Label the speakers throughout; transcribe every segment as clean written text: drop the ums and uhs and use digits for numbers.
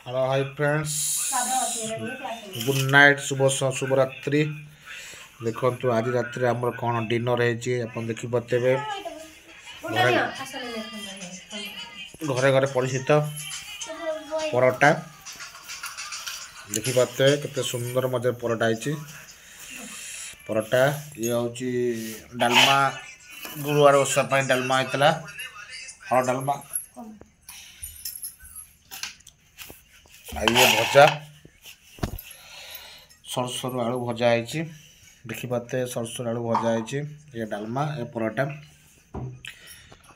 Speaker 1: Hello hi friends, good night, शुभ रात्रि। देखो आज रात आम कौन डिनर है देखी बतेबे। घरे घरे घरे परिचित परोटा देखी पाते केते सुंदर मजा परोटा है। परोटा ये हूँ डालमा, गुरुवार ओषा डालमा होता हर डालमा। ये भजा सरसर आलू भजा है देखी पाते, सरसर आलू भजा है। ये डालमा, ये परोटा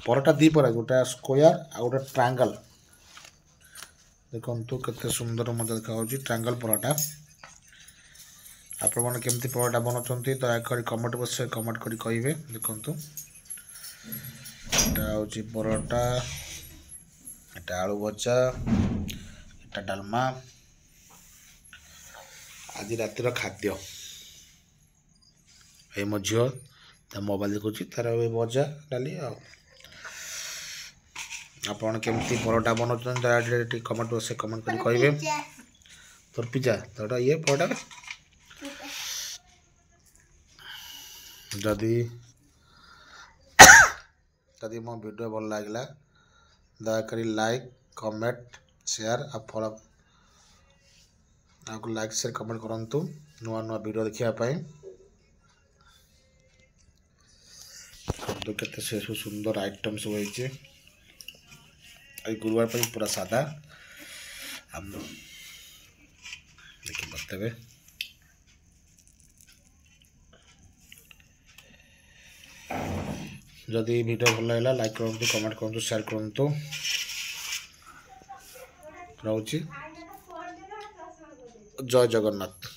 Speaker 1: परोटा दी पर गोटे स्क्वायर आ गोटे ट्रायंगल। देखु केते सुंदर मजा देखा ट्रायंगल परोटा। आपण मैंने केमती परोटा बनाते दयाकोरी कमेंट बक्स कमेंट करी कहिबे। देखु एटा हूँ परोटा, एटा आलू भजा, एटा डालमा। आज रातिर खाद्य ये मो झील मोबाइल देखुची तार भजा डाली। आपन केमती परोटा बनाते दया कमेंट बक्स कमेंट करी कहिबे। तोर पिज्जा तोड़ा ये परोटा जदि जदि मो वीडियो भल लगे दयाकोरी लाइक कमेंट शेयर आ फॉलो आपको लाइक शेयर कमेंट करंतु नुआ नुआ वीडियो देखिया केते से सुंदर आइटम सब होइचे। गुरुवार पर पूरा सादा हम देखिए बतेबे। जदि वीडियो भल लगा लाइक करंतु कमेंट करंतु शेयर करंतु। रहउची जय जगन्नाथ।